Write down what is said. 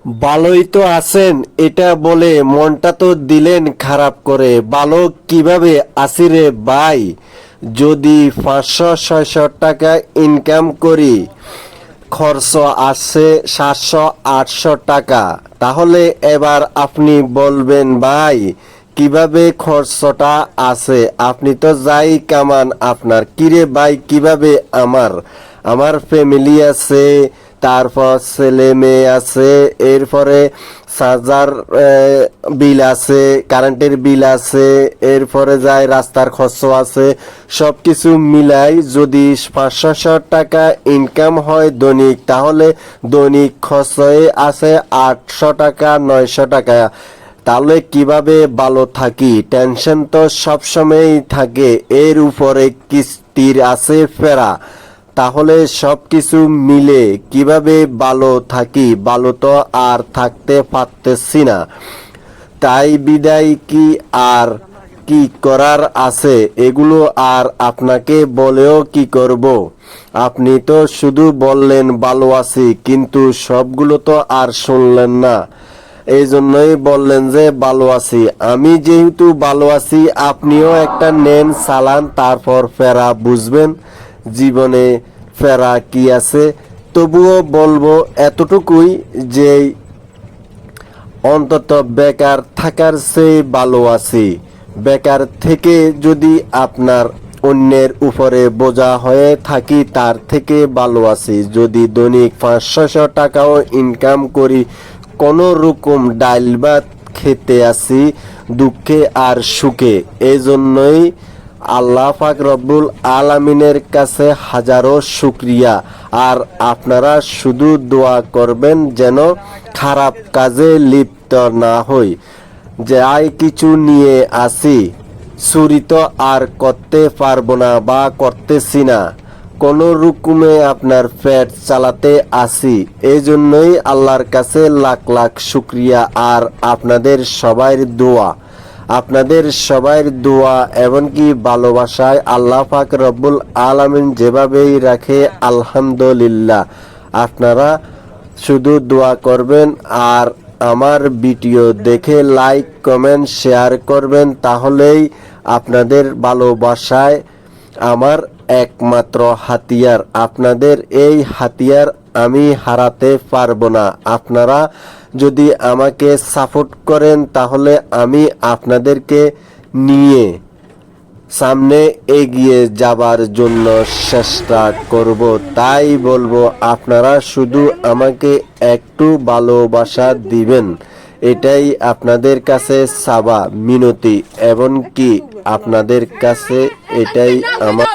ভালোই তো আছেন এটা বলে মনটা তো দিলেন খারাপ করে। ভালো কিভাবে আছি রে ভাই? যদি 500-600 টাকা ইনকাম করি, খরচ আসছে 700-800 টাকা, তাহলে এবার আপনি বলবেন ভাই কিভাবে খরচটা আছে? আপনি তো যাই কামান আপনার, কিরে ভাই কিভাবে? আমার ফ্যামিলি আছে, তারপর ছেলে মেয়ে আছে, এরপরে চার্জার বিল আছে, কারেন্টের বিল আছে, এরপরে যায় রাস্তার খরচ আছে। সব কিছু মিলাই যদি 500-600 টাকা ইনকাম হয় দৈনিক, তাহলে দৈনিক খরচে আছে 800 টাকা 900 টাকা। তাহলে কিভাবে ভালো থাকি? টেনশন তো সবসময়ই থাকে, এর উপরে কিস্তির আছে ফেরা। তাহলে সব কিছু মিলে কিভাবে ভালো থাকি? ভালো তো আর থাকতে পারতেছি না। তাই বিদায় কি আর কি করার আছে? এগুলো আর আপনাকে বলেও কি করব? আপনি তো শুধু বললেন ভালো আছি, কিন্তু সবগুলো তো আর শুনলেন না। এই জন্যই বললেন যে ভালো আছি। আমি যেহেতু ভালো আছি, আপনিও একটা নেন চালান, তারপর ফেরা বুঝবেন জীবনে ফেরা কি আছে। তবুও বলবো এতটুকুই যে অন্তত বেকার থাকার চেয়ে ভালো আছি। বেকার থেকে যদি আপনার অন্যের উপরে বোঝা হয়ে থাকি, তার থেকে ভালো আছি। যদি দৈনিক 500-600 টাকাও ইনকাম করি, কোনো রকম ডাইল ভাত খেতে আসি দুঃখে আর সুখে। এই জন্যই আল্লাহ পাক রব্বুল আলামিনের কাছে হাজারো শুকরিয়া। আর আপনারা শুধু দোয়া করবেন যেন খারাপ কাজে লিপ্ত না হই। যাই কিছু নিয়ে আসি, চুরি তো আর করতে পারবো না বা করতেছি না, কোনো রকমে আপনার পেট চালাতে আসি। এই জন্যই আল্লাহর কাছে লাখ লাখ শুকরিয়া। আর আপনাদের সবাইর দোয়া এমনকি ভালোবাসায় আল্লাহ পাক রব্বুল আলামিন যেভাবেই রাখে, আলহামদুলিল্লাহ। আপনারা শুধু দোয়া করবেন আর আমার ভিডিও দেখে লাইক কমেন্ট শেয়ার করবেন, তাহলেই আপনাদের ভালোবাসায় আমার একমাত্র হাতিয়ার। আপনাদের এই হাতিয়ার আমি হারাতে পারবো না। আপনারা যদি আমাকে সাপোর্ট করেন, তাহলে আমি আপনাদেরকে নিয়ে সামনে এগিয়ে যাবার জন্য চেষ্টা করব। তাই বলবো আপনারা শুধু আমাকে একটু ভালোবাসা দিবেন, এটাই আপনাদের কাছে চাওয়া মিনতি। এমনকি আপনাদের কাছে এটাই আমার